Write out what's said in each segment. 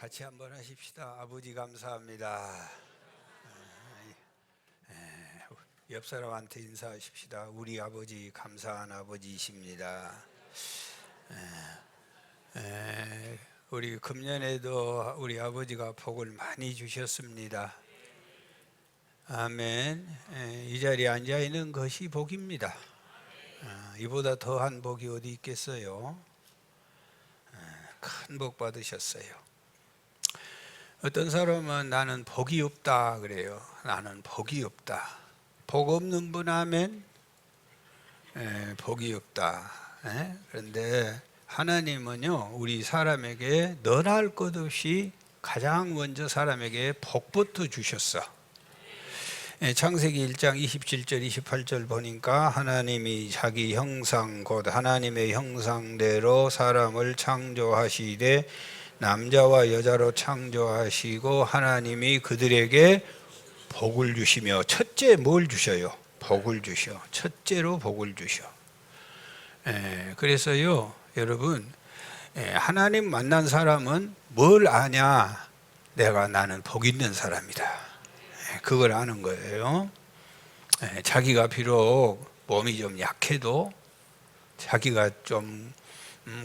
같이 한번 하십시다. 아버지 감사합니다. 옆 사람한테 인사하십시다. 우리 아버지 감사한 아버지이십니다. 우리 금년에도 우리 아버지가 복을 많이 주셨습니다. 아멘. 이 자리에 앉아 있는 것이 복입니다. 이보다 더한 복이 어디 있겠어요? 큰 복 받으셨어요. 어떤 사람은 나는 복이 없다 그래요. 나는 복이 없다. 복 없는 분 아멘? 복이 없다. 그런데 하나님은요, 우리 사람에게 너나 할 것 없이 가장 먼저 사람에게 복부터 주셨어. 창세기 1장 27절 28절 보니까 하나님이 자기 형상 곧 하나님의 형상대로 사람을 창조하시되 남자와 여자로 창조하시고 하나님이 그들에게 복을 주시며 첫째 뭘 주셔요? 복을 주셔. 첫째로 복을 주셔. 그래서요 여러분, 하나님 만난 사람은 뭘 아냐? 나는 복 있는 사람이다. 그걸 아는 거예요. 자기가 비록 몸이 좀 약해도, 자기가 좀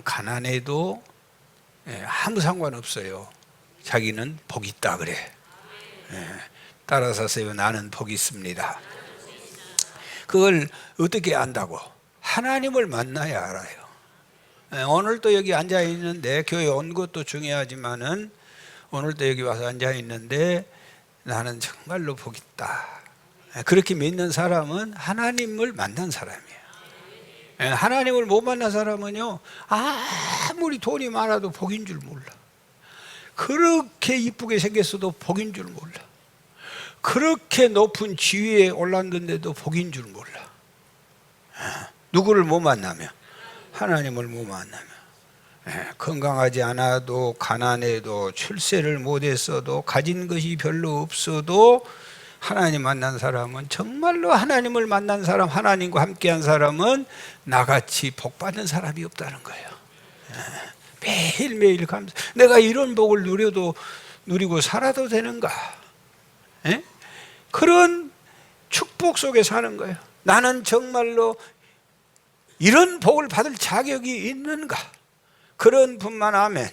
가난해도 아무 상관없어요. 자기는 복 있다 그래. 따라서세요. 나는 복 있습니다. 그걸 어떻게 안다고? 하나님을 만나야 알아요. 오늘도 여기 앉아 있는데, 교회 온 것도 중요하지만은 오늘도 여기 와서 앉아 있는데 나는 정말로 복 있다. 그렇게 믿는 사람은 하나님을 만난 사람이에요. 하나님을 못 만난 사람은요, 아무리 돈이 많아도 복인 줄 몰라. 그렇게 이쁘게 생겼어도 복인 줄 몰라. 그렇게 높은 지위에 올랐는데도 복인 줄 몰라. 누구를 못 만나면? 하나님을 못 만나면. 건강하지 않아도, 가난해도, 출세를 못했어도, 가진 것이 별로 없어도 하나님 만난 사람은, 정말로 하나님을 만난 사람, 하나님과 함께한 사람은 나같이 복 받는 사람이 없다는 거예요. 매일매일 감사. 내가 이런 복을 누리고 살아도 되는가? 그런 축복 속에 사는 거예요. 나는 정말로 이런 복을 받을 자격이 있는가? 그런 분만 아멘.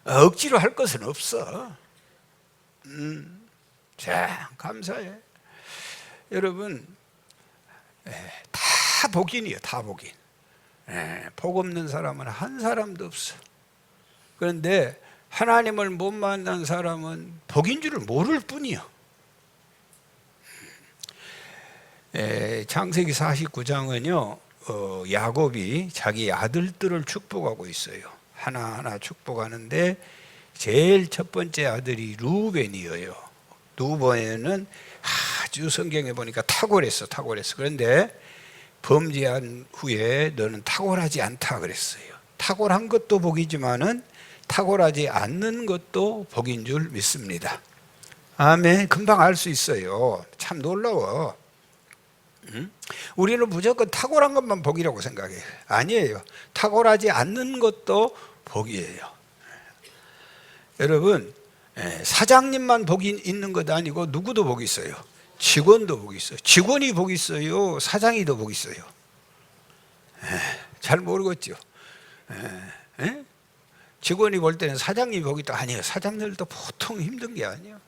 억지로 할 것은 없어. 자, 감사해. 여러분, 다 복인이에요. 다 복인. 복 없는 사람은 한 사람도 없어. 그런데 하나님을 못 만난 사람은 복인 줄을 모를 뿐이요. 창세기 49장은요 야곱이 자기 아들들을 축복하고 있어요. 하나하나 축복하는데 제일 첫 번째 아들이 루벤이에요. 루벤은 아주 성경에 보니까 탁월했어. 그런데 범죄한 후에 너는 탁월하지 않다 그랬어요. 탁월한 것도 복이지만은 탁월하지 않는 것도 복인 줄 믿습니다. 아멘. 금방 알 수 있어요. 참 놀라워. 우리는 무조건 탁월한 것만 복이라고 생각해요. 아니에요. 탁월하지 않는 것도 복이에요. 여러분, 사장님만 복이 있는 것 아니고 누구도 복이 있어요. 직원도 복이 있어요. 직원이 복이 있어요. 사장이 더 복이 있어요. 잘 모르겠죠. 직원이 볼 때는 사장님이 복이 있다. 아니에요. 사장들도 보통 힘든 게 아니에요.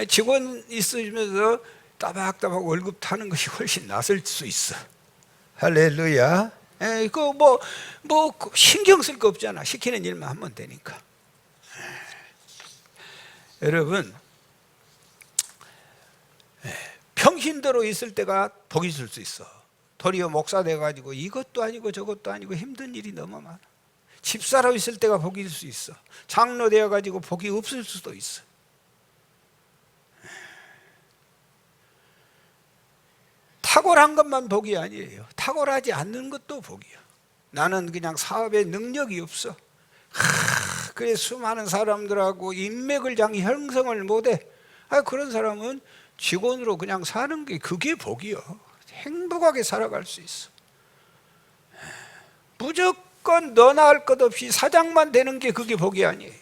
직원 있으면서 따박따박 월급 타는 것이 훨씬 낫을 수 있어. 할렐루야. 뭐 신경 쓸 거 없잖아. 시키는 일만 하면 되니까. 여러분, 평신도로 있을 때가 복이 있을 수 있어. 도리어 목사 돼가지고 이것도 아니고 저것도 아니고 힘든 일이 너무 많아. 집사로 있을 때가 복일 수 있어. 장로 되어가지고 복이 없을 수도 있어. 탁월한 것만 복이 아니에요. 탁월하지 않는 것도 복이야. 나는 그냥 사업에 능력이 없어. 그래 수많은 사람들하고 인맥을 형성을 못해. 그런 사람은 직원으로 그냥 사는 게 그게 복이요. 행복하게 살아갈 수 있어. 무조건 기껏 너나 할 것 없이 사장만 되는 게 그게 복이 아니에요.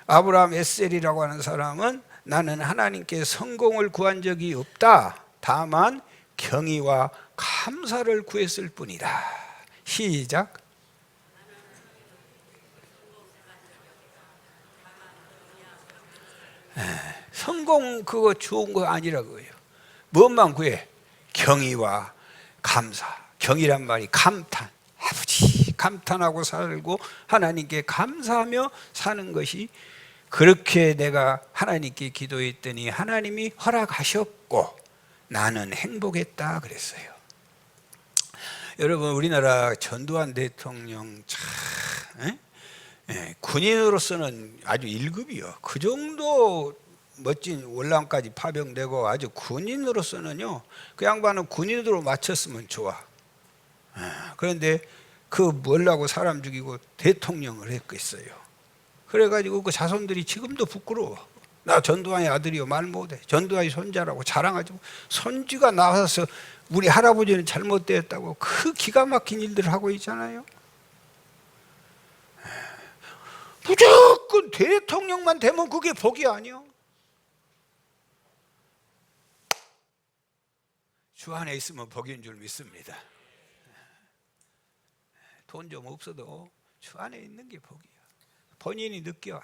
아브라함 에셀이라고 하는 사람은 나는 하나님께 성공을 구한 적이 없다. 다만 경의와 감사를 구했을 뿐이다. 시작. 성공 그거 좋은 거 아니라고요. 무엇만 구해? 경의와 감사. 경이란 말이 감탄. 아버지 감탄하고 살고 하나님께 감사하며 사는 것이, 그렇게 내가 하나님께 기도했더니 하나님이 허락하셨고 나는 행복했다 그랬어요. 여러분, 우리나라 전두환 대통령 참 군인으로서는 아주 1급이요. 그 정도 멋진 월남까지 파병되고 아주 군인으로서는요, 그 양반은 군인으로 맞췄으면 좋아. 그런데 그 뭐라고 사람 죽이고 대통령을 했겠어요. 그래가지고 그 자손들이 지금도 부끄러워. 나 전두환의 아들이요 말 못해. 전두환이 손자라고 자랑하지. 손주가 나와서 우리 할아버지는 잘못되었다고 그 기가 막힌 일들을 하고 있잖아요. 무조건 대통령만 되면 그게 복이 아니요. 주 안에 있으면 복인 줄 믿습니다. 돈 좀 없어도 주 안에 있는 게 복이야. 본인이 느껴,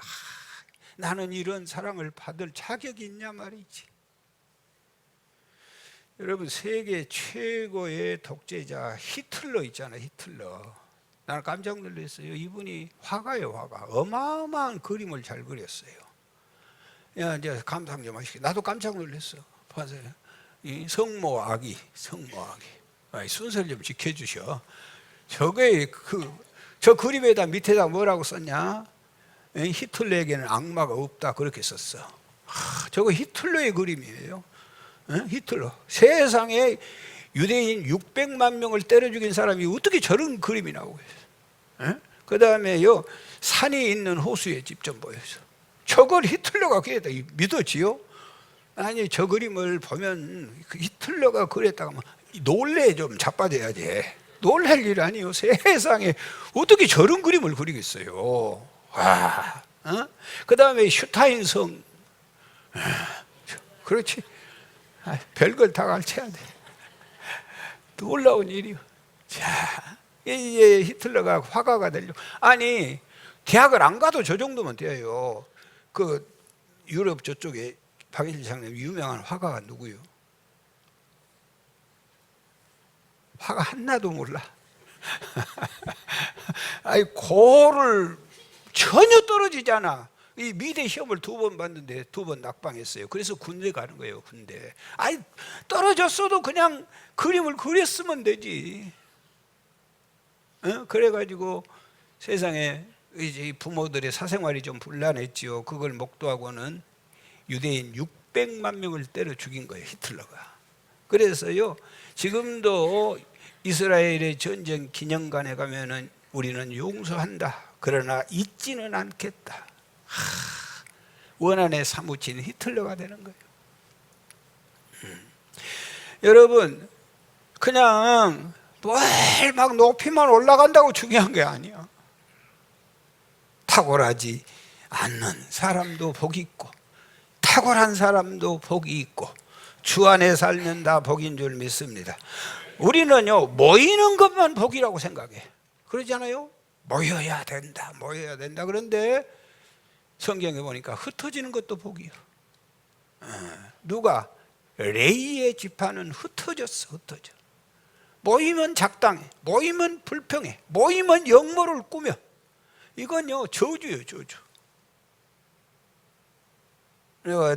나는 이런 사랑을 받을 자격이 있냐 말이지. 여러분, 세계 최고의 독재자 히틀러 있잖아요. 히틀러. 나는 깜짝 놀랐어요. 이분이 화가예요, 화가. 어마어마한 그림을 잘 그렸어요. 야, 이제 감상 좀 하시게. 나도 깜짝 놀랐어. 보세요. 이 성모 아기. 순서를 좀 지켜주셔. 저게 저 그림에다 밑에다 뭐라고 썼냐? 히틀러에게는 악마가 없다 그렇게 썼어. 저거 히틀러의 그림이에요. 히틀러. 세상에 유대인 600만 명을 때려 죽인 사람이 어떻게 저런 그림이 나오고 있어요? 그 다음에요, 산이 있는 호수에 직접 보여서 저걸 히틀러가 그랬다. 믿어지요? 아니, 저 그림을 보면 히틀러가 그랬다가 놀래 좀 자빠져야지. 놀랄 일 아니에요. 세상에 어떻게 저런 그림을 그리겠어요? 와, 그 다음에 슈타인성. 그렇지. 별걸 다 가르쳐야 돼. 놀라운 일이요. 자, 이제 히틀러가 화가가 되려고. 아니, 대학을 안 가도 저 정도면 돼요. 그 유럽 저쪽에 박일일 장님 유명한 화가가 누구요? 화가 하나도 몰라. 아니, 고를 전혀 떨어지잖아. 이 미대 시험을 2번 봤는데 2번 낙방했어요. 그래서 군대 가는 거예요, 군대. 아니, 떨어졌어도 그냥 그림을 그렸으면 되지. 그래가지고 세상에 이제 부모들의 사생활이 좀 불안했지요. 그걸 목도하고는 유대인 600만 명을 때려 죽인 거예요, 히틀러가. 그래서요, 지금도 이스라엘의 전쟁 기념관에 가면은 우리는 용서한다. 그러나 잊지는 않겠다. 원한에 사무친 히틀러가 되는 거예요. 여러분, 그냥 뭘 막 높이만 올라간다고 중요한 게 아니야. 탁월하지 않는 사람도 복이 있고, 탁월한 사람도 복이 있고, 주 안에 살면 다 복인 줄 믿습니다. 우리는요, 모이는 것만 복이라고 생각해. 그러잖아요. 모여야 된다, 모여야 된다. 그런데 성경에 보니까 흩어지는 것도 복이요. 누가? 레이의 지파는 흩어졌어, 흩어져. 모이면 작당해, 모이면 불평해, 모이면 역모를 꾸며. 이건요, 저주예요, 저주. 내가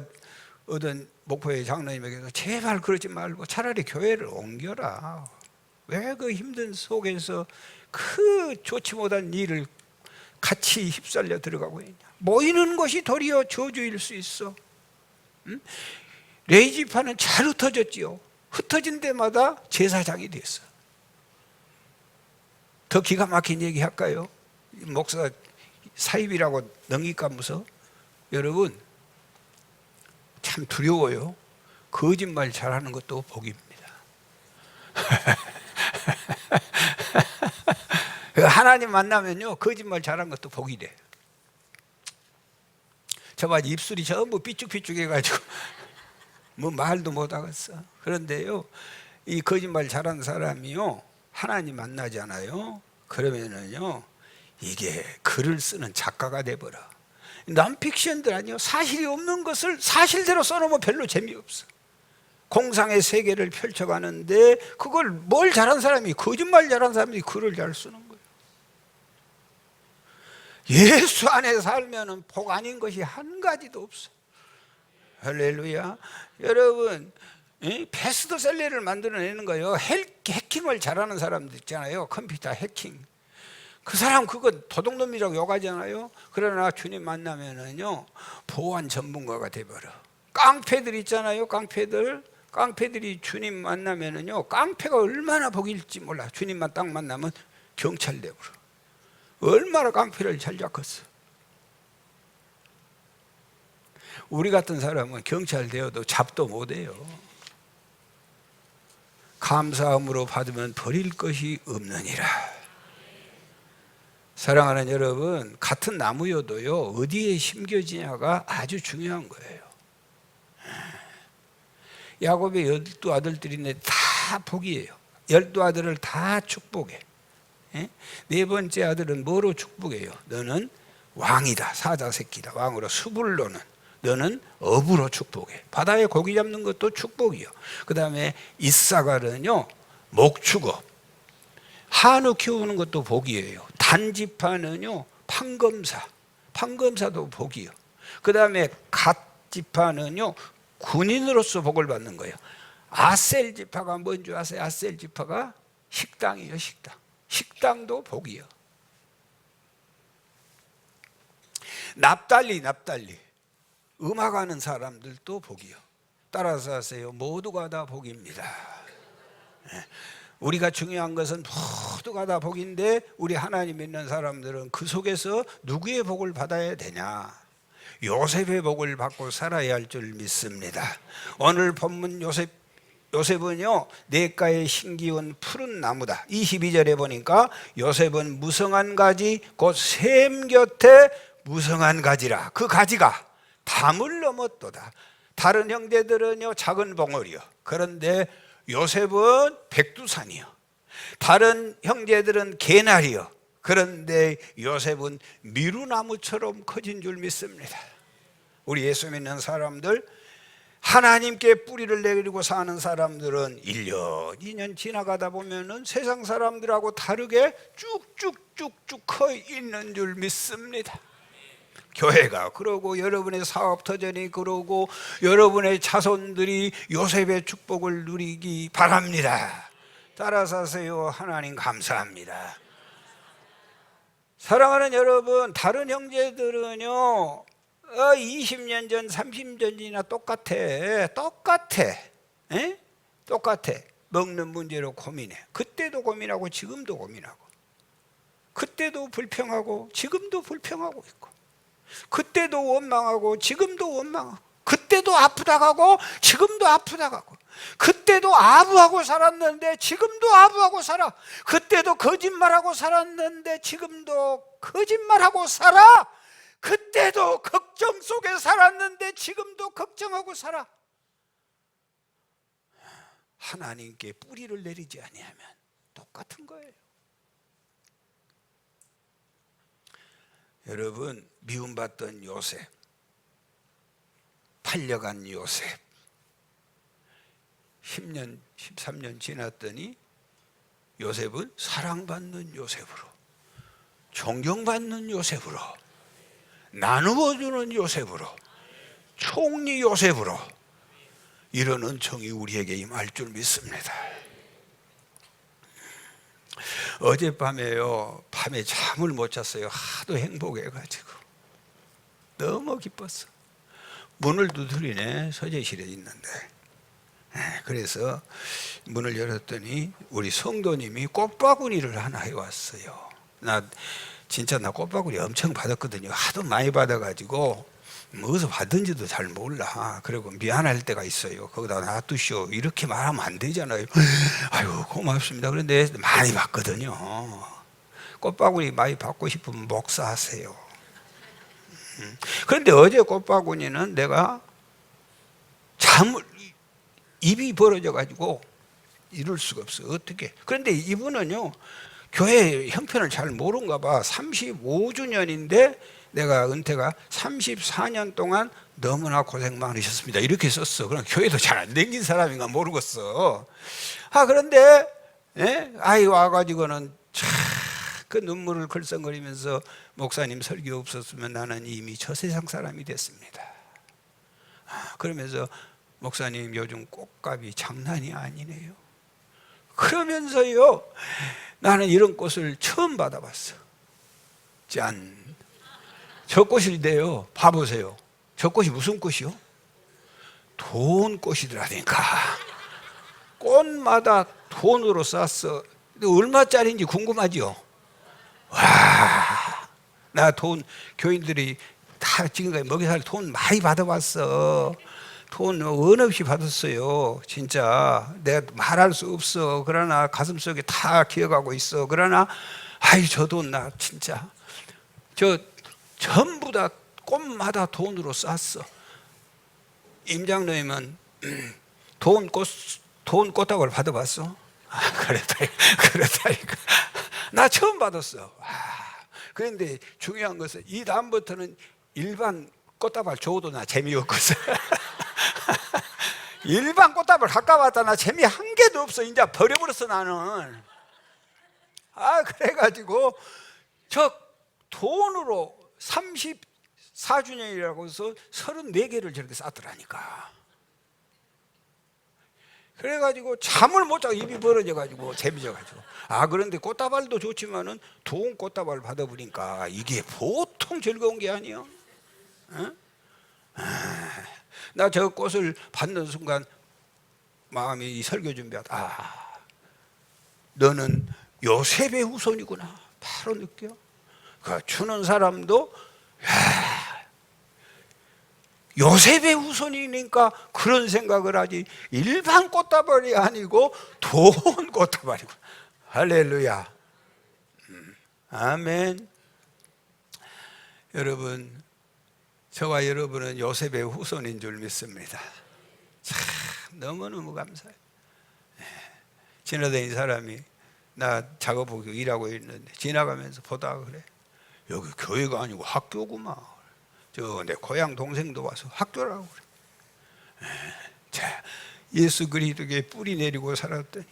어떤 목포의 장로님에게서 제발 그러지 말고 차라리 교회를 옮겨라. 왜 그 힘든 속에서 그 좋지 못한 일을 같이 휩쓸려 들어가고 있냐. 모이는 것이 도리어 저주일 수 있어. 레위 지파는 잘 흩어졌지요. 흩어진 데마다 제사장이 됐어. 더 기가 막힌 얘기 할까요? 목사 사입이라고 넘기까면서 여러분 참 두려워요. 거짓말 잘하는 것도 복입니다. 하나님 만나면요 거짓말 잘한 것도 복이 돼. 저봐 입술이 전부 삐죽삐죽해가지고 뭐 말도 못하겠어. 그런데요 이 거짓말 잘하는 사람이요 하나님 만나잖아요. 그러면은요 이게 글을 쓰는 작가가 돼버려. 논픽션들 아니요 사실이 없는 것을 사실대로 써놓으면 별로 재미없어. 공상의 세계를 펼쳐가는데 그걸 뭘 잘한 사람이 거짓말 잘한 사람이 글을 잘 쓰는 거예요. 예수 안에 살면은 복 아닌 것이 한 가지도 없어. 할렐루야. 여러분 베스트셀러를 만들어내는 거예요. 해킹을 잘하는 사람들 있잖아요. 컴퓨터 해킹. 그 사람 그거 도둑놈이라고 욕하잖아요. 그러나 주님 만나면은요 보안 전문가가 돼버려. 깡패들 있잖아요. 깡패들이 주님 만나면은요 깡패가 얼마나 복일지 몰라. 주님만 딱 만나면 경찰 돼버려. 얼마나 깡패를 잘 잡겠어. 우리 같은 사람은 경찰 되어도 잡도 못해요. 감사함으로 받으면 버릴 것이 없느니라. 사랑하는 여러분, 같은 나무여도요 어디에 심겨지냐가 아주 중요한 거예요. 야곱의 12아들들인데 다 복이에요. 12아들을 다 축복해. 네 번째 아들은 뭐로 축복해요? 너는 왕이다. 사자 새끼다. 왕으로 수불로는 너는 어부로 축복해. 바다에 고기 잡는 것도 축복이요. 그 다음에 이사갈은요 목축업, 한우 키우는 것도 복이에요. 단지파는요 판검사도 복이요. 그 다음에 갓지파는요 군인으로서 복을 받는 거예요. 아셀 지파가 뭔지 아세요? 아셀 지파가 식당이요. 식당도 복이요. 납달리 음악하는 사람들도 복이요. 따라서 하세요. 모두가 다 복입니다. 우리가 중요한 것은 모두가 다 복인데 우리 하나님 믿는 사람들은 그 속에서 누구의 복을 받아야 되냐? 요셉의 복을 받고 살아야 할 줄 믿습니다. 오늘 본문 요셉은요 냇가에 심기운 푸른 나무다. 22절에 보니까 요셉은 무성한 가지 곧 샘 곁에 무성한 가지라. 그 가지가 담을 넘었도다. 다른 형제들은요 작은 봉우리요. 그런데 요셉은 백두산이요. 다른 형제들은 개나리요. 그런데 요셉은 미루나무처럼 커진 줄 믿습니다. 우리 예수 믿는 사람들, 하나님께 뿌리를 내리고 사는 사람들은 1년, 2년 지나가다 보면은 세상 사람들하고 다르게 쭉쭉쭉쭉 커 있는 줄 믿습니다. 교회가 그러고 여러분의 사업 터전이 그러고 여러분의 자손들이 요셉의 축복을 누리기 바랍니다. 따라서 하세요. 하나님 감사합니다. 사랑하는 여러분, 다른 형제들은요 20년 전 30년 전이나 똑같아. 먹는 문제로 고민해. 그때도 고민하고 지금도 고민하고, 그때도 불평하고 지금도 불평하고 있고, 그때도 원망하고 지금도 원망하고, 그때도 아프다 가고 지금도 아프다 가고, 그때도 아부하고 살았는데 지금도 아부하고 살아. 그때도 거짓말하고 살았는데 지금도 거짓말하고 살아. 그때도 걱정 속에 살았는데 지금도 걱정하고 살아. 하나님께 뿌리를 내리지 아니하면 똑같은 거예요. 여러분, 미움받던 요셉, 팔려간 요셉, 10년, 13년 지났더니 요셉은 사랑받는 요셉으로, 존경받는 요셉으로, 나누어주는 요셉으로, 총리 요셉으로 이런 은총이 우리에게 임할 줄 믿습니다. 어젯밤에요, 밤에 잠을 못 잤어요. 하도 행복해가지고 너무 기뻤어. 문을 두드리네. 서재실에 있는데. 그래서 문을 열었더니 우리 성도님이 꽃바구니를 하나 해왔어요. 나 꽃바구니 엄청 받았거든요. 하도 많이 받아가지고 어디서 받은지도 잘 몰라. 그리고 미안할 때가 있어요. 거기다 놔두시오 이렇게 말하면 안 되잖아요. 아유 고맙습니다. 그런데 많이 받거든요. 꽃바구니 많이 받고 싶으면 목사하세요. 그런데 어제 꽃바구니는 내가 입이 벌어져 가지고 이룰 수가 없어. 어떻게? 그런데 이분은요, 교회 형편을 잘 모른가 봐. 35주년인데 내가 은퇴가 34년 동안 너무나 고생 많으셨습니다, 이렇게 썼어. 그럼 교회도 잘 안 댕긴 사람인가 모르겠어. 그런데 아이 와가지고는 그 눈물을 글썽거리면서 목사님 설교 없었으면 나는 이미 저 세상 사람이 됐습니다. 그러면서 목사님 요즘 꽃값이 장난이 아니네요. 그러면서요, 나는 이런 꽃을 처음 받아봤어. 짠. 저 꽃인데요, 봐보세요. 저 꽃이 무슨 꽃이요? 돈 꽃이더라니까. 꽃마다 돈으로 쌌어. 얼마짜리인지 궁금하죠? 와, 나 돈, 교인들이 다 지금까지 먹이 살 돈 많이 받아봤어. 돈 원 없이 받았어요. 진짜 내가 말할 수 없어. 그러나 가슴속에 다 기억하고 있어. 그러나 저 돈 나 진짜 저 전부 다 꽃마다 돈으로 쌌어. 임장로님은 돈 꽃다발 받아봤어? 그렇다니까. 나 처음 받았어. 그런데 중요한 것은 이 다음부터는 일반 꽃다발 줘도 나 재미없거든. 일반 꽃다발 가까웠다 나 재미 한 개도 없어. 이제 버려버렸어 나는. 그래가지고 저 돈으로 34주년이라고 해서 34개를 저렇게 쌌더라니까. 그래가지고 잠을 못 자고 입이 벌어져가지고 재미져가지고. 그런데 꽃다발도 좋지만은 좋은 꽃다발 받아보니까 이게 보통 즐거운 게 아니야. 나 저 꽃을 받는 순간 마음이 이 설교 준비하다. 너는 요셉의 후손이구나. 바로 느껴. 그 주는 사람도 요셉의 후손이니까 그런 생각을 하지, 일반 꽃다발이 아니고 돈 꽃다발이구나. 할렐루야. 아멘. 여러분, 저와 여러분은 요셉의 후손인 줄 믿습니다. 참 너무너무 감사해요. 지나다니는 사람이 나 작업하고 일하고 있는데 지나가면서 보다가 그래, 여기 교회가 아니고 학교구만. 저 내 고향 동생도 와서 학교라고 그래. 자, 예수 그리스도에 뿌리 내리고 살았더니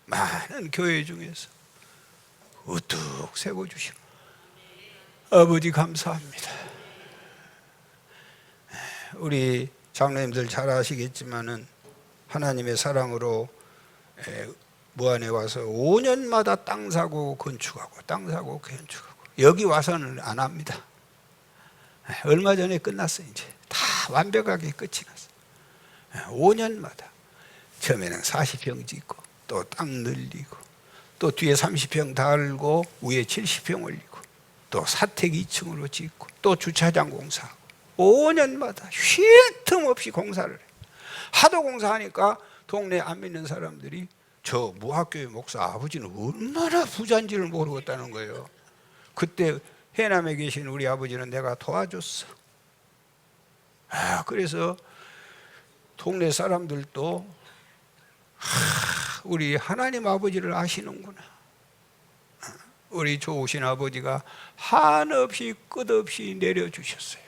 많은 교회 중에서 우뚝 세워주시고, 아버지 감사합니다. 우리 장로님들 잘 아시겠지만은 하나님의 사랑으로 무안에 와서 5년마다 땅 사고 건축하고 땅 사고 건축하고, 여기 와서는 안 합니다. 얼마 전에 끝났어. 이제 다 완벽하게 끝이 났어. 5년마다 처음에는 40평 짓고 또 땅 늘리고 또 뒤에 30평 달고 위에 70평 올리고 또 사택 2층으로 짓고 또 주차장 공사하고 5년마다 쉴 틈 없이 공사를 해. 하도 공사하니까 동네 안 믿는 사람들이 저 무학교의 목사 아버지는 얼마나 부자인지를 모르겠다는 거예요. 그때 해남에 계신 우리 아버지는 내가 도와줬어. 그래서 동네 사람들도 우리 하나님 아버지를 아시는구나. 우리 좋으신 아버지가 한없이 끝없이 내려주셨어요.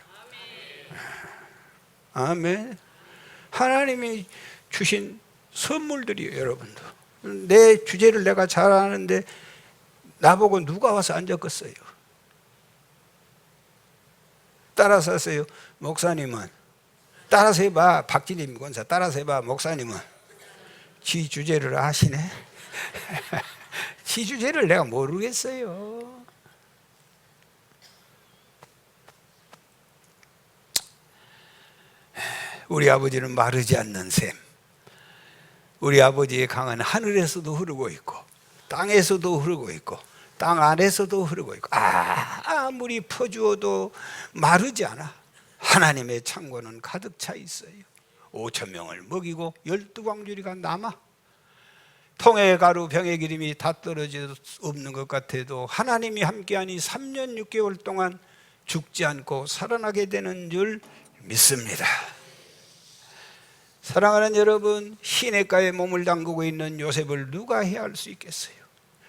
아멘. 하나님이 주신 선물들이에요, 여러분들. 내 주제를 내가 잘 아는데 나보고 누가 와서 앉았겠어요? 따라서 하세요. 목사님은 따라서 해봐. 박진임 권사 따라서 해봐. 목사님은 지 주제를 아시네. 지 주제를 내가 모르겠어요. 우리 아버지는 마르지 않는 샘. 우리 아버지의 강은 하늘에서도 흐르고 있고 땅에서도 흐르고 있고 땅 안에서도 흐르고 있고, 아무리 퍼주어도 마르지 않아. 하나님의 창고는 가득 차 있어요. 5,000명을 먹이고 12광주리가 남아. 통의 가루 병의 기름이 다 떨어져 없는 것 같아도 하나님이 함께하니 3년 6개월 동안 죽지 않고 살아나게 되는 줄 믿습니다. 사랑하는 여러분, 시냇가에 몸을 담그고 있는 요셉을 누가 해할 수 있겠어요?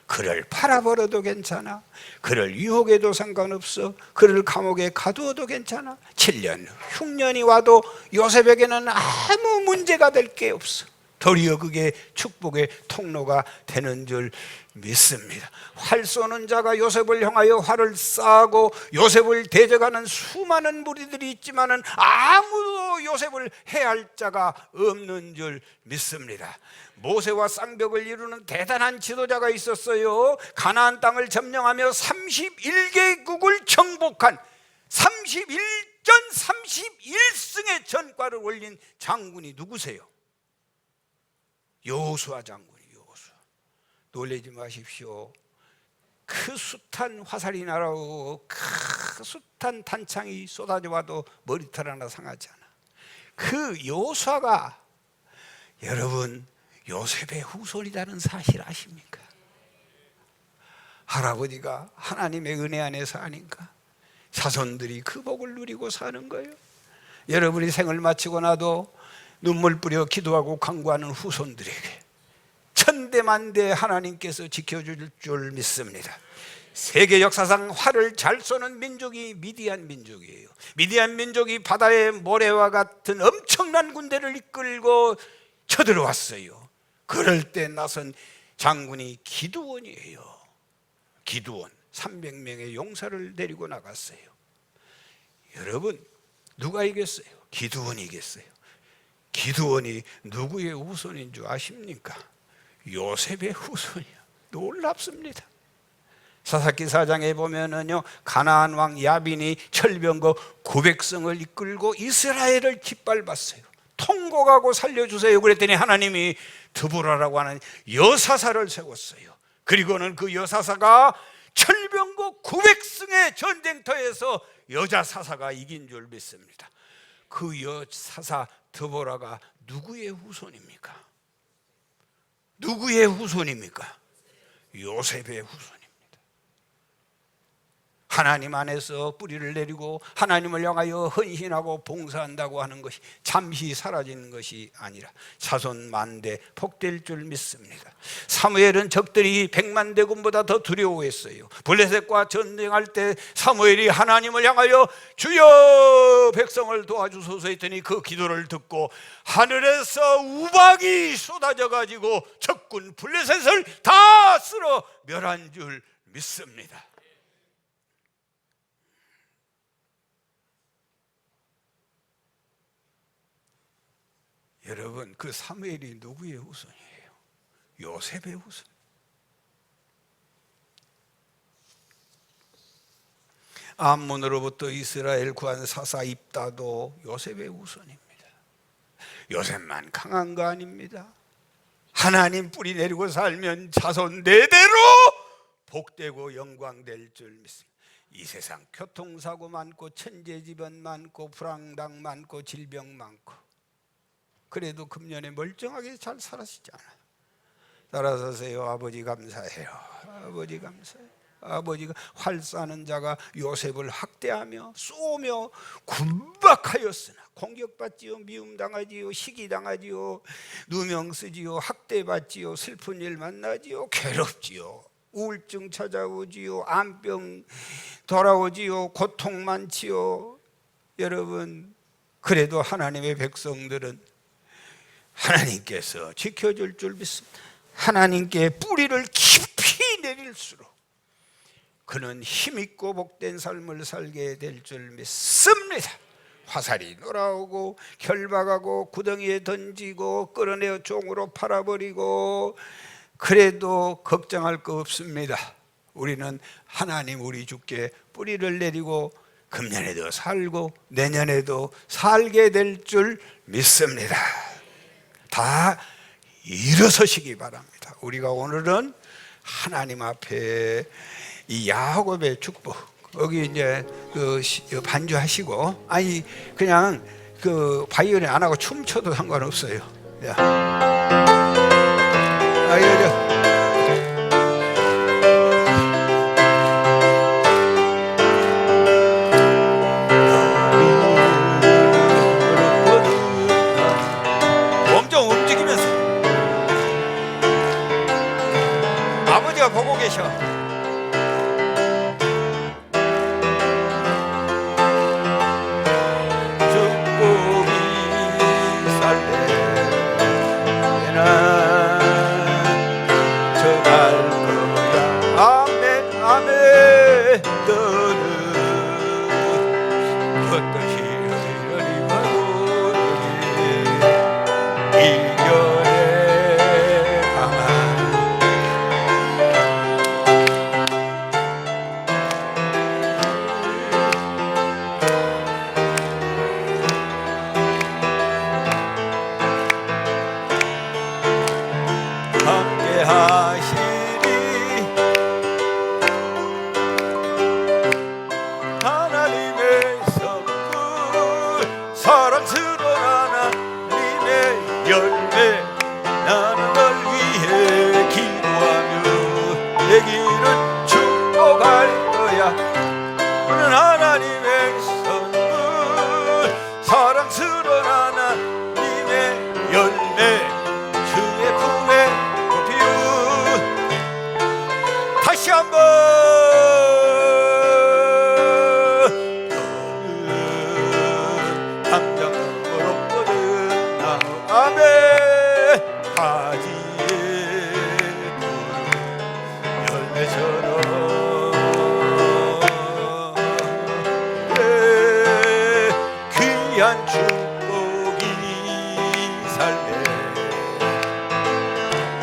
그를 팔아버려도 괜찮아, 그를 유혹해도 상관없어, 그를 감옥에 가두어도 괜찮아, 7년, 흉년이 와도 요셉에게는 아무 문제가 될 게 없어. 도리어 그게 축복의 통로가 되는 줄 믿습니다. 활 쏘는 자가 요셉을 향하여 활을 쏴고 요셉을 대적하는 수많은 무리들이 있지만은 아무도 요셉을 해할 자가 없는 줄 믿습니다. 모세와 쌍벽을 이루는 대단한 지도자가 있었어요. 가나안 땅을 점령하며 31개국을 정복한 31전 31승의 전과를 올린 장군이 누구세요? 여호수아 장군이. 여호수아. 놀라지 마십시오. 그 숱한 화살이 날아오고 그 숱한 단창이 쏟아져 와도 머리털 하나 상하지 않아. 그 여호수아가 여러분 요셉의 후손이라는 사실 아십니까? 할아버지가 하나님의 은혜 안에서 아닌가? 자손들이 그 복을 누리고 사는 거예요. 여러분이 생을 마치고 나도 눈물 뿌려 기도하고 간구하는 후손들에게 천대만대 하나님께서 지켜줄 줄 믿습니다. 세계 역사상 활을 잘 쏘는 민족이 미디안 민족이에요. 미디안 민족이 바다의 모래와 같은 엄청난 군대를 이끌고 쳐들어왔어요. 그럴 때 나선 장군이 기드온이에요. 기드온 300명의 용사를 데리고 나갔어요. 여러분 누가 이겼어요? 기드온이 이겼어요. 기드온이 누구의 후손인 줄 아십니까? 요셉의 후손이야. 놀랍습니다. 사사기 4장에 보면은요, 가나안 왕 야빈이 철병거 900성을 이끌고 이스라엘을 짓밟았어요. 통곡하고 살려주세요 그랬더니 하나님이 드보라라고 하는 여사사를 세웠어요. 그리고는 그 여사사가 철병거 900승의 전쟁터에서 여자 사사가 이긴 줄 믿습니다. 그 여사사 드보라가 누구의 후손입니까? 누구의 후손입니까? 요셉의 후손입니다. 하나님 안에서 뿌리를 내리고 하나님을 향하여 헌신하고 봉사한다고 하는 것이 잠시 사라지는 것이 아니라 자손 만대 복될 줄 믿습니다. 사무엘은 적들이 100만 대군보다 더 두려워했어요. 블레셋과 전쟁할 때 사무엘이 하나님을 향하여 주여 백성을 도와주소서 했더니 그 기도를 듣고 하늘에서 우박이 쏟아져 가지고 적군 블레셋을 다 쓸어 멸한 줄 믿습니다. 여러분 그 사무엘이 누구의 후손이에요? 요셉의 후손. 암몬으로부터 이스라엘 구한 사사 입다도 요셉의 후손입니다. 요셉만 강한 거 아닙니다. 하나님 뿌리 내리고 살면 자손 대대로 복되고 영광될 줄 믿습니다. 이 세상 교통사고 많고 천재지변 많고 불황당 많고 질병 많고 그래도 금년에 멀쩡하게 잘 살았지 않아요. 따라서세요. 아버지 감사해요. 아버지 감사해요. 아버지가 활 쏘는 자가 요셉을 학대하며 쏘며 군박하였으나 공격받지요, 미움당하지요, 시기당하지요, 누명쓰지요, 학대받지요, 슬픈 일 만나지요, 괴롭지요, 우울증 찾아오지요, 암병 돌아오지요, 고통 많지요. 여러분 그래도 하나님의 백성들은 하나님께서 지켜줄 줄 믿습니다. 하나님께 뿌리를 깊이 내릴수록 그는 힘있고 복된 삶을 살게 될 줄 믿습니다. 화살이 날아오고 결박하고 구덩이에 던지고 끌어내어 종으로 팔아버리고 그래도 걱정할 거 없습니다. 우리는 하나님 우리 주께 뿌리를 내리고 금년에도 살고 내년에도 살게 될 줄 믿습니다. 다 일어서시기 바랍니다. 우리가 오늘은 하나님 앞에 이 야곱의 축복 여기 이제 반주하시고 아니 그냥 그 바이올린 안 하고 춤춰도 상관없어요. 몸 좀 움직이면서 아버지가 보고 계셔.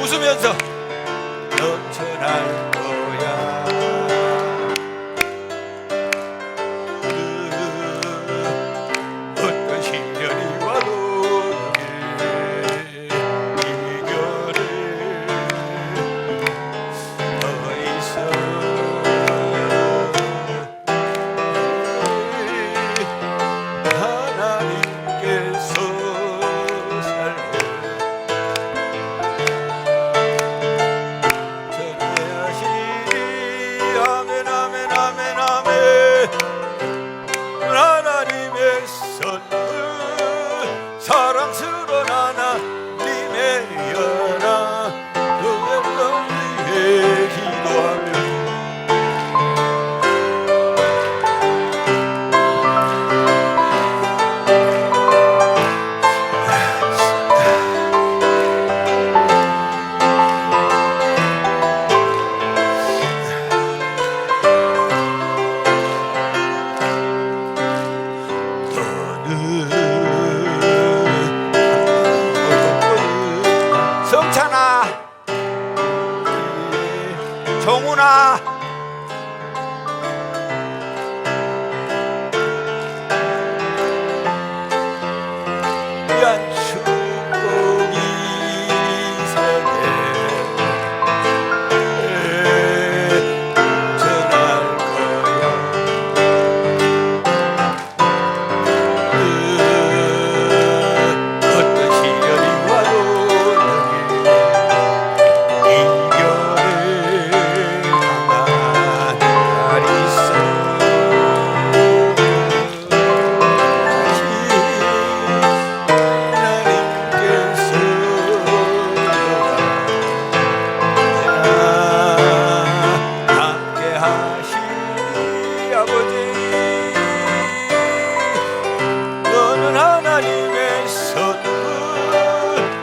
웃으면서 넘쳐날 거야. 어떤 시련이 와도 이겨낼 더 있어. 하나님께서 사랑스러운 하나님의 연하 그를 위해 기도하며 성찬아, 정훈아, 귀한 축복이 세계 전할 거야. 어떤 시련이 와도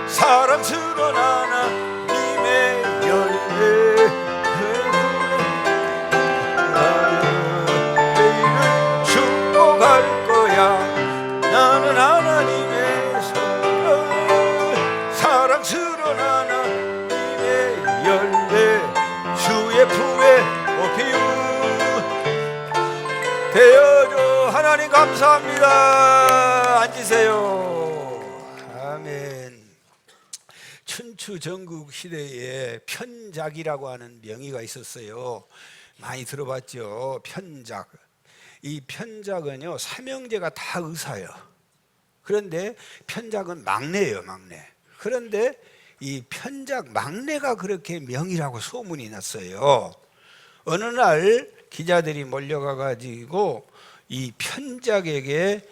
사랑스러운 하나님의 열매 내일은 축복할 거야. 나는 하나님의 선물 사랑스러운 하나님의 열매 주의 품에 꽃피운 되어줘. 하나님 감사합니다. 앉으세요. 아멘. 춘추 전국 시대에 편작이라고 하는 명의가 있었어요. 많이 들어봤죠? 편작. 이 편작은요, 삼형제가 다 의사예요. 그런데 편작은 막내예요, 막내. 그런데 이 편작 막내가 그렇게 명이라고 소문이 났어요. 어느 날 기자들이 몰려가 가지고 이 편작에게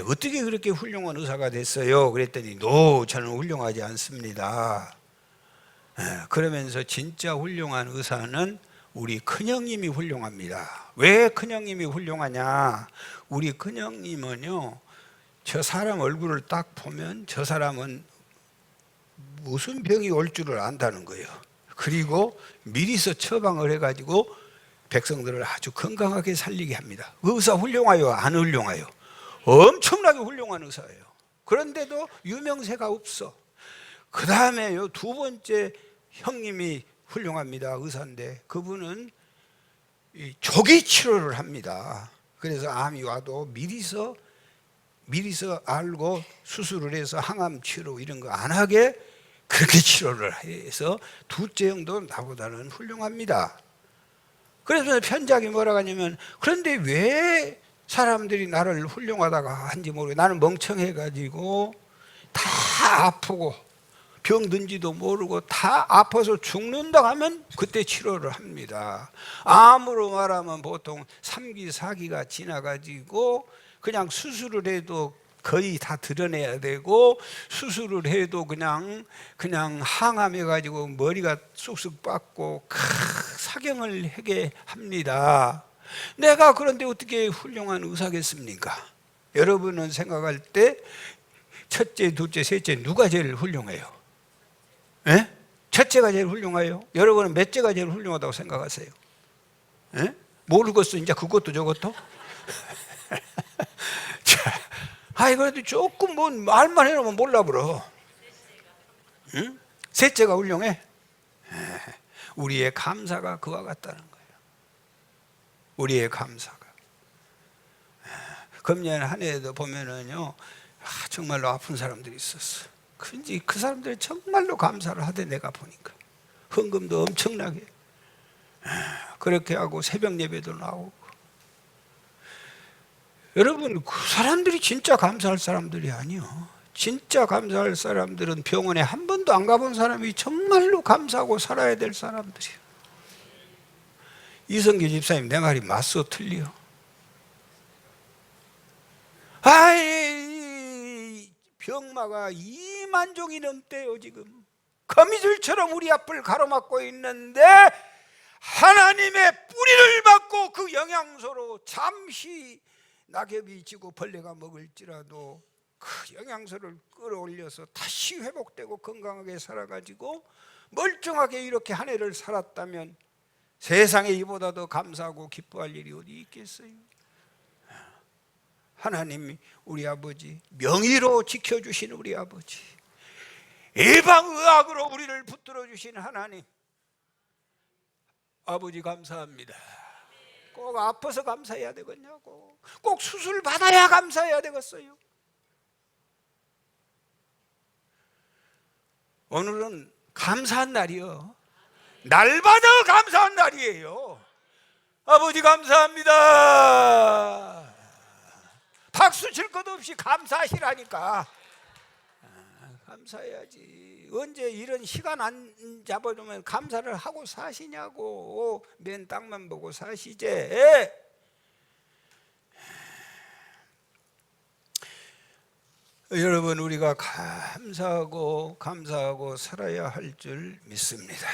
어떻게 그렇게 훌륭한 의사가 됐어요? 그랬더니 저는 훌륭하지 않습니다. 그러면서 진짜 훌륭한 의사는 우리 큰형님이 훌륭합니다. 왜 큰형님이 훌륭하냐? 우리 큰형님은요, 저 사람 얼굴을 딱 보면 저 사람은 무슨 병이 올 줄을 안다는 거예요. 그리고 미리서 처방을 해가지고 백성들을 아주 건강하게 살리게 합니다. 그 의사 훌륭해요? 안 훌륭해요? 엄청나게 훌륭한 의사예요. 그런데도 유명세가 없어. 그 다음에요, 두 번째 형님이 훌륭합니다. 의사인데 그분은 조기 치료를 합니다. 그래서 암이 와도 미리서 알고 수술을 해서 항암 치료 이런 거 안 하게 그렇게 치료를 해서 둘째 형도 나보다는 훌륭합니다. 그래서 편작이 뭐라고 하냐면, 그런데 왜 사람들이 나를 훌륭하다가 한지 모르고 나는 멍청해가지고 다 아프고 병든지도 모르고 다 아파서 죽는다 하면 그때 치료를 합니다. 암으로 말하면 보통 3기 4기가 지나가지고 그냥 수술을 해도 거의 다 드러내야 되고, 수술을 해도 그냥 항암해 가지고 머리가 쑥쑥 빠고 사경을 하게 합니다. 내가 그런데 어떻게 훌륭한 의사겠습니까? 여러분은 생각할 때 첫째, 둘째, 셋째 누가 제일 훌륭해요? 예? 첫째가 제일 훌륭해요? 여러분은 몇째가 제일 훌륭하다고 생각하세요? 예? 모르겠어 이제 그것도 저것도? 그래도 조금 뭐 말만 해놓으면 몰라버려. 응? 셋째가 훌륭해? 우리의 감사가 그와 같다는 거예요. 우리의 감사가. 금년 한 해에도 보면은요, 정말로 아픈 사람들이 있었어. 근데 그 사람들이 정말로 감사를 하대. 내가 보니까 헌금도 엄청나게 그렇게 하고 새벽 예배도 나오고. 여러분, 그 사람들이 진짜 감사할 사람들이 아니요. 진짜 감사할 사람들은 병원에 한 번도 안 가본 사람이 정말로 감사하고 살아야 될 사람들이에요. 이성규 집사님, 내 말이 맞소 틀려? 병마가 2만 종이 넘대요. 지금 거미줄처럼 우리 앞을 가로막고 있는데 하나님의 뿌리를 받고 그 영양소로 잠시 낙엽이 지고 벌레가 먹을지라도 그 영양소를 끌어올려서 다시 회복되고 건강하게 살아가지고 멀쩡하게 이렇게 한 해를 살았다면 세상에 이보다 더 감사하고 기뻐할 일이 어디 있겠어요? 하나님이 우리 아버지, 명의로 지켜주신 우리 아버지, 예방의학으로 우리를 붙들어 주신 하나님, 아버지 감사합니다. 꼭 아파서 감사해야 되겠냐고, 꼭 수술 받아야 감사해야 되겠어요. 오늘은 감사한 날이요, 날마다 감사한 날이에요. 아버지 감사합니다. 박수 칠 것 없이 감사하시라니까. 감사해야지. 언제 이런 시간 안 잡아주면 감사를 하고 사시냐고. 맨 땅만 보고 사시제. 여러분, 우리가 감사하고 살아야 할 줄 믿습니다.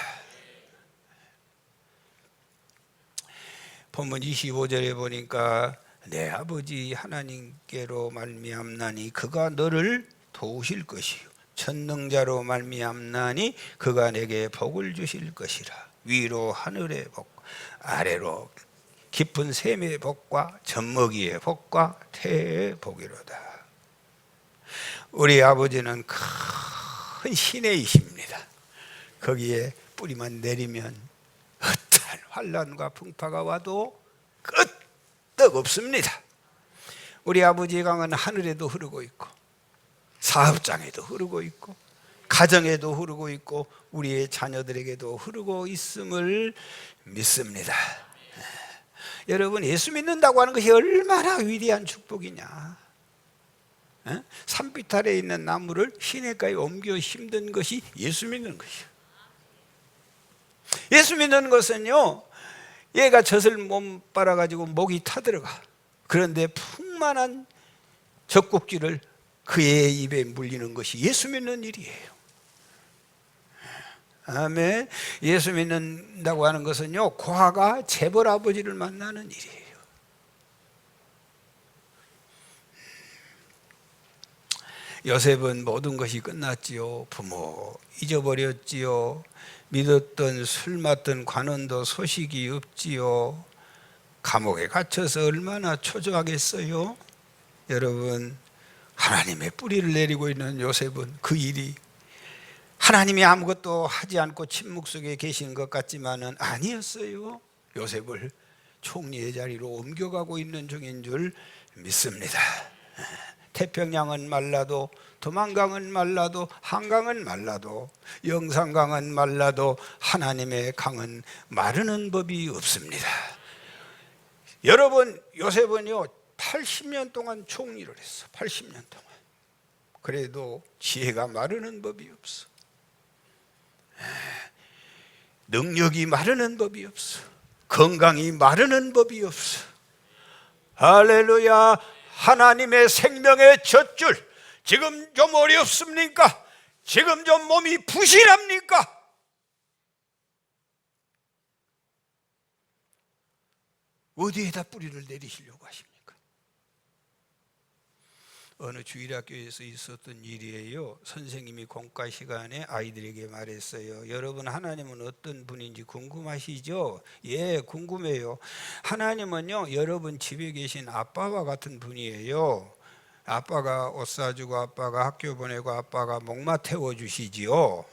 본문 25절에 보니까 내 아버지 하나님께로 말미암나니 그가 너를 도우실 것이요 전능자로 말미암나니 그가 내게 복을 주실 것이라. 위로 하늘의 복, 아래로 깊은 샘의 복과 젖먹이의 복과 태의 복이로다. 우리 아버지는 큰 시내이십니다. 거기에 뿌리만 내리면 어떠한 환난과 풍파가 와도 끄떡 없습니다. 우리 아버지의 강은 하늘에도 흐르고 있고 사업장에도 흐르고 있고 가정에도 흐르고 있고 우리의 자녀들에게도 흐르고 있음을 믿습니다. 여러분, 예수 믿는다고 하는 것이 얼마나 위대한 축복이냐. 산빛 아래에 있는 나무를 시냇가에 옮겨 심던 것이 예수 믿는 것이에요. 예수 믿는 것은요, 얘가 젖을 못 빨아가지고 목이 타들어가. 그런데 풍만한 젖꼭지를 그의 입에 물리는 것이 예수 믿는 일이에요. 아멘. 예수 믿는다고 하는 것은요, 고아가 재벌 아버지를 만나는 일이에요. 요셉은 모든 것이 끝났지요. 부모 잊어버렸지요. 믿었던 술 맡던 관원도 소식이 없지요. 감옥에 갇혀서 얼마나 초조하겠어요. 여러분, 하나님의 뿌리를 내리고 있는 요셉은 그 일이 하나님이 아무것도 하지 않고 침묵 속에 계신 것 같지만은 아니었어요. 요셉을 총리의 자리로 옮겨가고 있는 중인 줄 믿습니다. 태평양은 말라도, 도만강은 말라도, 한강은 말라도, 영산강은 말라도 하나님의 강은 마르는 법이 없습니다. 여러분, 요셉은요 80년 동안 총리를 했어. 80년 동안. 그래도 지혜가 마르는 법이 없어. 능력이 마르는 법이 없어. 건강이 마르는 법이 없어. 할렐루야. 하나님의 생명의 젖줄, 지금 좀 어렵습니까? 지금 좀 몸이 부실합니까? 어디에다 뿌리를 내리시려고 하십니까? 어느 주일학교에서 있었던 일이에요. 선생님이 공과 시간에 아이들에게 말했어요. 여러분, 하나님은 어떤 분인지 궁금하시죠? 예, 궁금해요. 하나님은요, 여러분 집에 계신 아빠와 같은 분이에요. 아빠가 옷 사주고, 아빠가 학교 보내고, 아빠가 목마 태워주시지요.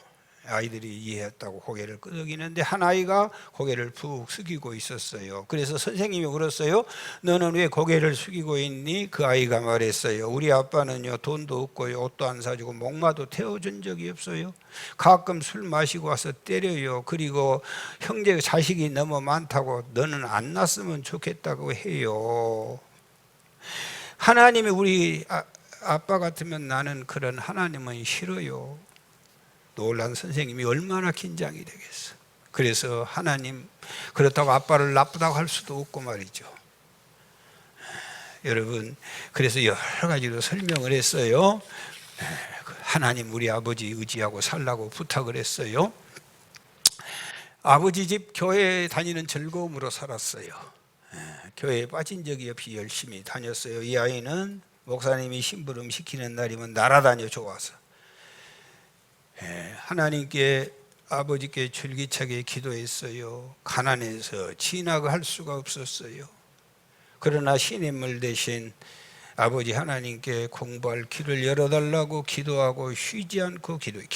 아이들이 이해했다고 고개를 끄덕이는데 한 아이가 고개를 푹 숙이고 있었어요. 그래서 선생님이 물었어요. 너는 왜 고개를 숙이고 있니? 그 아이가 말했어요. 우리 아빠는요, 돈도 없고요, 옷도 안 사주고 목마도 태워준 적이 없어요. 가끔 술 마시고 와서 때려요. 그리고 형제 자식이 너무 많다고 너는 안 낳았으면 좋겠다고 해요. 하나님이 우리 아빠 같으면 나는 그런 하나님은 싫어요. 놀란 선생님이 얼마나 긴장이 되겠어. 그래서 하나님, 그렇다고 아빠를 나쁘다고 할 수도 없고 말이죠. 여러분, 그래서 여러 가지로 설명을 했어요. 하나님, 우리 아버지 의지하고 살라고 부탁을 했어요. 아버지 집 교회 다니는 즐거움으로 살았어요. 교회에 빠진 적이 없이 열심히 다녔어요. 이 아이는 목사님이 심부름 시키는 날이면 날아다녀 좋아서 하나님께, 아버지께 줄기차게 기도했어요. 가난해서 진학할 수가 없었어요. 그러나 신인물 대신 아버지 하나님께 공부할 길을 열어달라고 기도하고 쉬지 않고 기도를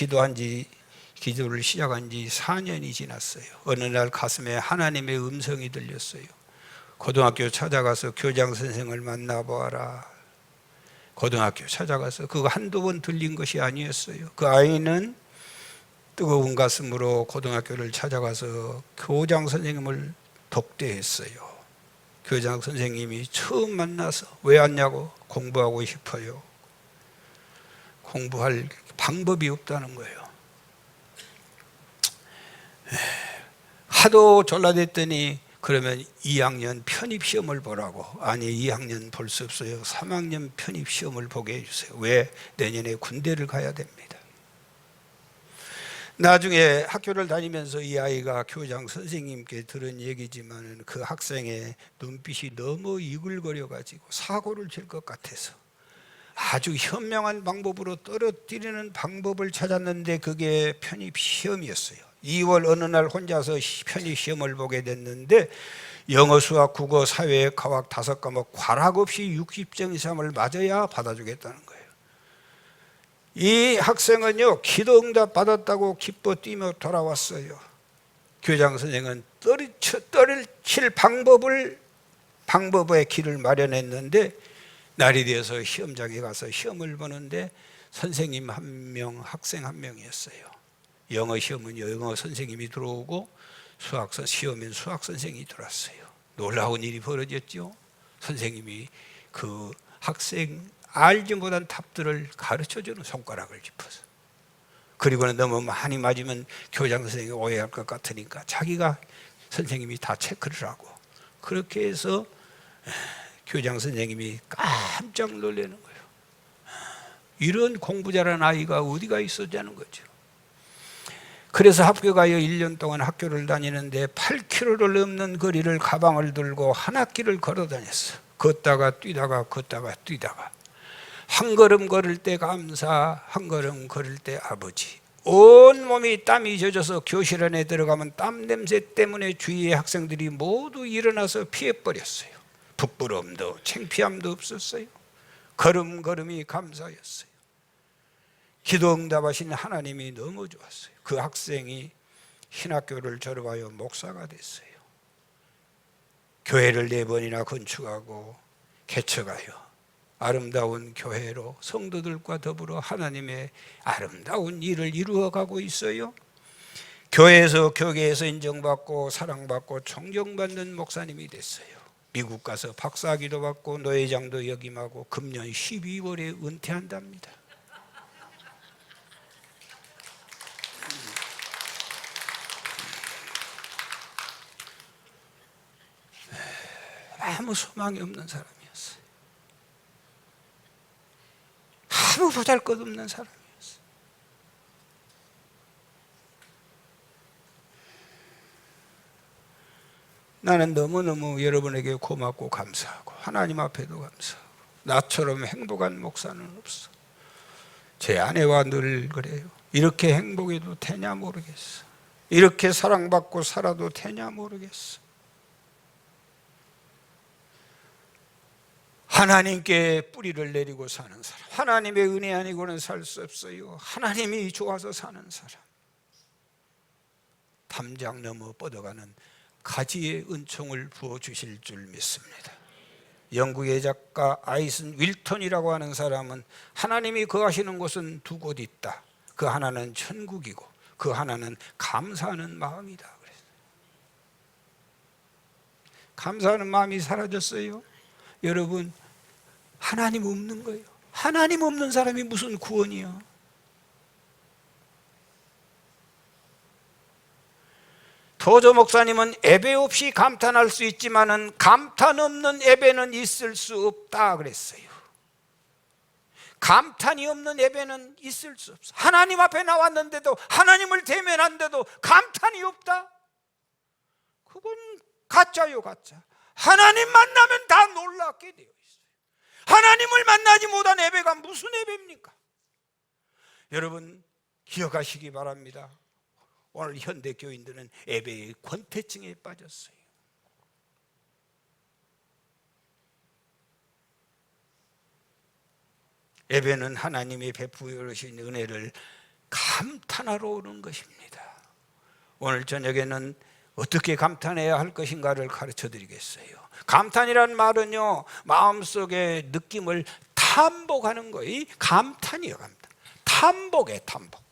시작한 지 4년이 지났어요. 어느 날 가슴에 하나님의 음성이 들렸어요. 고등학교 찾아가서 교장 선생을 만나보아라. 고등학교 찾아가서 그거 한두 번 들린 것이 아니었어요. 그 아이는 뜨거운 가슴으로 고등학교를 찾아가서 교장 선생님을 독대했어요. 교장 선생님이 처음 만나서 왜 왔냐고, 공부하고 싶어요. 공부할 방법이 없다는 거예요. 하도 졸라댔더니 그러면 2학년 편입시험을 보라고. 아니, 2학년 볼 수 없어요. 3학년 편입시험을 보게 해주세요. 왜? 내년에 군대를 가야 됩니다. 나중에 학교를 다니면서 이 아이가 교장 선생님께 들은 얘기지만 그 학생의 눈빛이 너무 이글거려가지고 사고를 칠 것 같아서 아주 현명한 방법으로 떨어뜨리는 방법을 찾았는데 그게 편입시험이었어요. 2월 어느 날 혼자서 편입시험을 보게 됐는데 영어, 수학, 국어, 사회, 과학 5과목 과락 없이 60점 이상을 맞아야 받아주겠다는 거예요. 이 학생은요, 기도응답 받았다고 기뻐 뛰며 돌아왔어요. 교장 선생은 떨칠 방법의 길을 마련했는데 날이 되어서 시험장에 가서 시험을 보는데 선생님 한 명, 학생 한 명이었어요. 영어 시험은 영어 선생님이 들어오고 수학 시험엔 수학 선생님이 들어왔어요. 놀라운 일이 벌어졌죠. 선생님이 그 학생 알지 못한 답들을 가르쳐주는 손가락을 짚어서. 그리고는 너무 많이 맞으면 교장 선생님이 오해할 것 같으니까 자기가 선생님이 다 체크를 하고, 그렇게 해서 교장 선생님이 깜짝 놀라는 거예요. 이런 공부 잘하는 아이가 어디가 있었냐는 거죠. 그래서 학교 가요 1년 동안 학교를 다니는데 8km를 넘는 거리를 가방을 들고 한 학기를 걸어 다녔어요. 걷다가 뛰다가 걷다가 뛰다가, 한 걸음 걸을 때 감사, 한 걸음 걸을 때 아버지. 온몸이 땀이 젖어서 교실 안에 들어가면 땀 냄새 때문에 주위의 학생들이 모두 일어나서 피해버렸어요. 부끄러움도 창피함도 없었어요. 걸음걸음이 감사였어요. 기도 응답하신 하나님이 너무 좋았어요. 그 학생이 신학교를 졸업하여 목사가 됐어요. 교회를 4번이나 건축하고 개척하여 아름다운 교회로 성도들과 더불어 하나님의 아름다운 일을 이루어가고 있어요. 교회에서 교계에서 인정받고 사랑받고 존경받는 목사님이 됐어요. 미국 가서 박사학위도 받고 노회장도 역임하고 금년 12월에 은퇴한답니다. 아무 소망이 없는 사람이었어요. 아무 보잘것없는 사람이었어요. 나는 너무너무 여러분에게 고맙고 감사하고 하나님 앞에도 감사하고, 나처럼 행복한 목사는 없어. 제 아내와 늘 그래요. 이렇게 행복해도 되냐 모르겠어. 이렇게 사랑받고 살아도 되냐 모르겠어. 하나님께 뿌리를 내리고 사는 사람, 하나님의 은혜 아니고는 살 수 없어요. 하나님이 좋아서 사는 사람, 담장 넘어 뻗어가는 가지의 은총을 부어주실 줄 믿습니다. 영국의 작가 아이슨 윌턴이라고 하는 사람은 하나님이 거하시는 곳은 2곳 있다. 그 하나는 천국이고 그 하나는 감사하는 마음이다 그랬어요. 감사하는 마음이 사라졌어요. 여러분, 하나님 없는 거예요. 하나님 없는 사람이 무슨 구원이야? 도저 목사님은 예배 없이 감탄할 수 있지만은 감탄 없는 예배는 있을 수 없다 그랬어요. 감탄이 없는 예배는 있을 수 없어. 하나님 앞에 나왔는데도, 하나님을 대면한데도 감탄이 없다? 그건 가짜요, 가짜. 하나님 만나면 다 놀랍게 돼요. 하나님을 만나지 못한 예배가 무슨 예배입니까? 여러분 기억하시기 바랍니다. 오늘 현대 교인들은 예배의 권태증에 빠졌어요. 예배는 하나님이 베풀어 주신 은혜를 감탄하러 오는 것입니다. 오늘 저녁에는 어떻게 감탄해야 할 것인가를 가르쳐 드리겠어요. 감탄이란 말은요, 마음속의 느낌을 탐복하는 거예요. 감탄이에요. 감탄. 탐복에 탐복.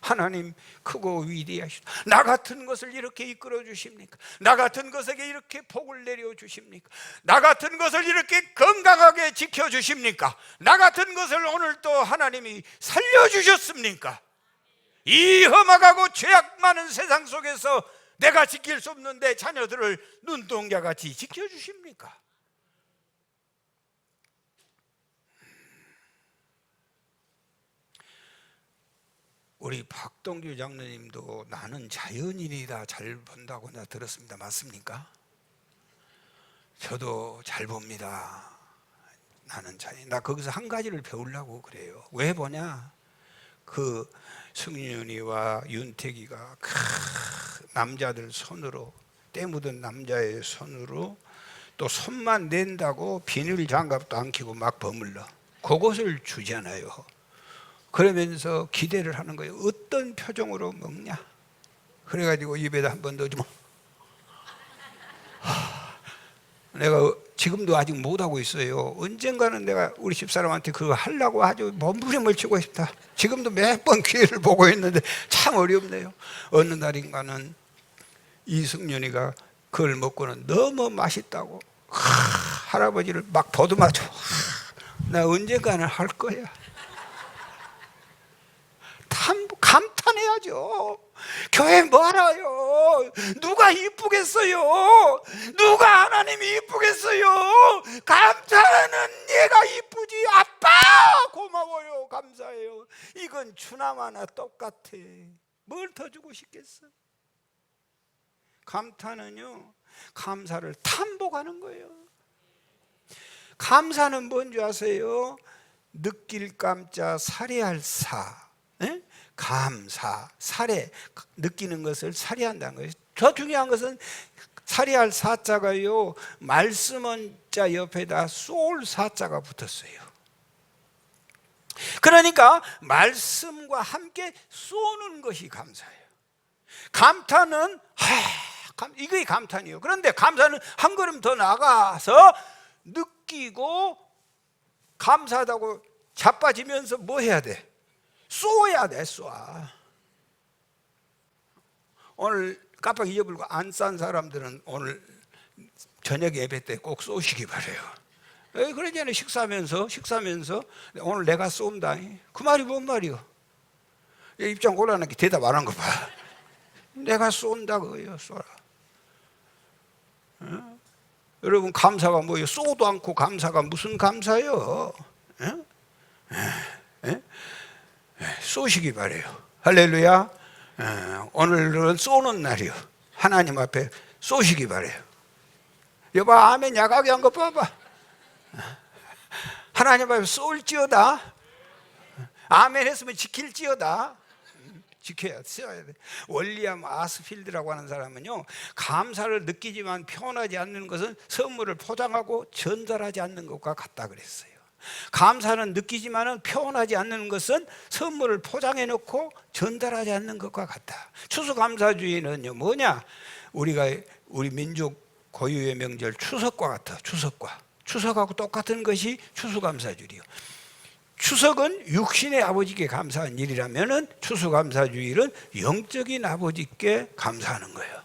하나님 크고 위대하시다. 나 같은 것을 이렇게 이끌어 주십니까? 나 같은 것에게 이렇게 복을 내려 주십니까? 나 같은 것을 이렇게 건강하게 지켜 주십니까? 나 같은 것을 오늘 또 하나님이 살려 주셨습니까? 이 험악하고 죄악 많은 세상 속에서 내가 지킬 수 없는데 자녀들을 눈동자같이 지켜주십니까? 우리 박동규 장로님도 나는 자연인이다 잘 본다고 나 들었습니다. 맞습니까? 저도 잘 봅니다. 나는 자연인. 나 거기서 한 가지를 배우려고 그래요. 왜 보냐? 그 승윤이와 윤택이가 남자들 손으로, 때 묻은 남자의 손으로 또 손만 낸다고 비닐 장갑도 안 끼고 막 버물러 그것을 주잖아요. 그러면서 기대를 하는 거예요. 어떤 표정으로 먹냐? 그래가지고 입에다 한 번 넣어주면 내가 지금도 아직 못하고 있어요. 언젠가는 내가 우리 집사람한테 그거 하려고 아주 몸부림을 치고 싶다. 지금도 몇 번 기회를 보고 있는데 참 어렵네요. 어느 날인가는 이승윤이가 그걸 먹고는 너무 맛있다고 할아버지를 막 보듬어줘. 나 언젠가는 할 거야. 감탄해야죠. 교회 뭐하라요? 누가 이쁘겠어요? 누가 하나님이 이쁘겠어요? 감사는 얘가 이쁘지. 아빠 고마워요. 감사해요. 이건 추나마나 똑같아. 뭘 더 주고 싶겠어? 감탄은요, 감사를 탐복하는 거예요. 감사는 뭔지 아세요? 느낄 감자 살해할 사. 에? 감사, 살해, 느끼는 것을 살해한다는 거예요. 더 중요한 것은 살해할 사자가요, 말씀은 자 옆에다 쏠 사자가 붙었어요. 그러니까 말씀과 함께 쏘는 것이 감사예요. 감탄은 이게 감탄이에요. 그런데 감사는 한 걸음 더 나가서 느끼고 감사하다고 자빠지면서 뭐 해야 돼? 쏘야 돼. 쏘아. 오늘 깜빡 잊어버리고 안 싼 사람들은 오늘 저녁 예배 때 꼭 쏘시기 바래요. 그러잖아요. 식사하면서 오늘 내가 쏜다. 그 말이 뭔 말이요? 입장 곤란하게 대답 안 한 거 봐. 내가 쏜다 그거예요. 쏘라. 여러분, 감사가 뭐예요? 쏘도 않고 감사가 무슨 감사예요? 쏘시기 바래요. 할렐루야. 오늘은 쏘는 날이요. 하나님 앞에 쏘시기 바래요. 여보, 아멘 야각이 한 거 봐봐. 하나님 앞에 쏠지어다. 아멘 했으면 지킬지어다. 지켜야 써야 돼. 월리암 아스필드라고 하는 사람은요, 감사를 느끼지만 표현하지 않는 것은 선물을 포장하고 전달하지 않는 것과 같다 그랬어요. 감사는 느끼지만은 표현하지 않는 것은 선물을 포장해 놓고 전달하지 않는 것과 같다. 추수감사주의는요 뭐냐? 우리 민족 고유의 명절 추석과 같아. 추석하고 똑같은 것이 추수감사주의요. 추석은 육신의 아버지께 감사한 일이라면은 추수감사주일은 영적인 아버지께 감사하는 거예요.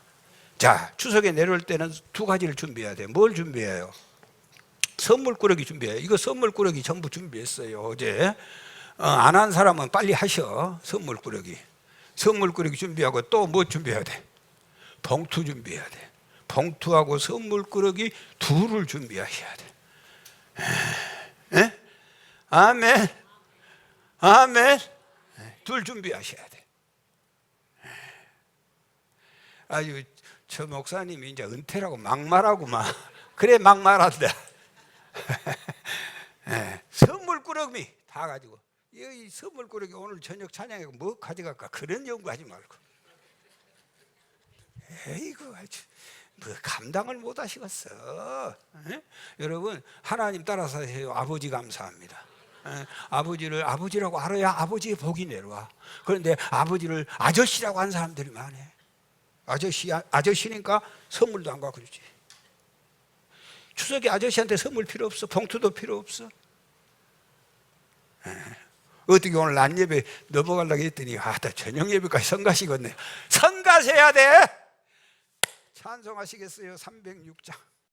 자, 추석에 내려올 때는 두 가지를 준비해야 돼요. 뭘 준비해요? 선물꾸러기 준비해요. 이거 선물꾸러기 전부 준비했어요. 어제 안 한 사람은 빨리 하셔. 선물꾸러기 준비하고 또 뭐 준비해야 돼? 봉투 준비해야 돼. 봉투하고 선물꾸러기 둘을 준비하셔야 돼. 에? 아멘. 둘 준비하셔야 돼. 아유, 저 목사님이 이제 은퇴라고 막말하구만. 그래, 막말한다. 선물꾸러기 다 가지고, 이 선물꾸러기 오늘 저녁 찬양에 뭐 가져갈까? 그런 연구하지 말고. 에이구, 뭐 감당을 못 하시겠어. 여러분, 하나님 따라서 하세요. 아버지 감사합니다. 아버지를 아버지라고 알아야 아버지의 복이 내려와. 그런데 아버지를 아저씨라고 하는 사람들이 많아. 아저씨니까 선물도 안 갖고 주지. 추석에 아저씨한테 선물 필요 없어. 봉투도 필요 없어. 어떻게 오늘 낮 예배 넘어가려고 했더니 나 저녁 예배까지 성가시겠네. 성가셔야 돼. 찬송하시겠어요? 306장.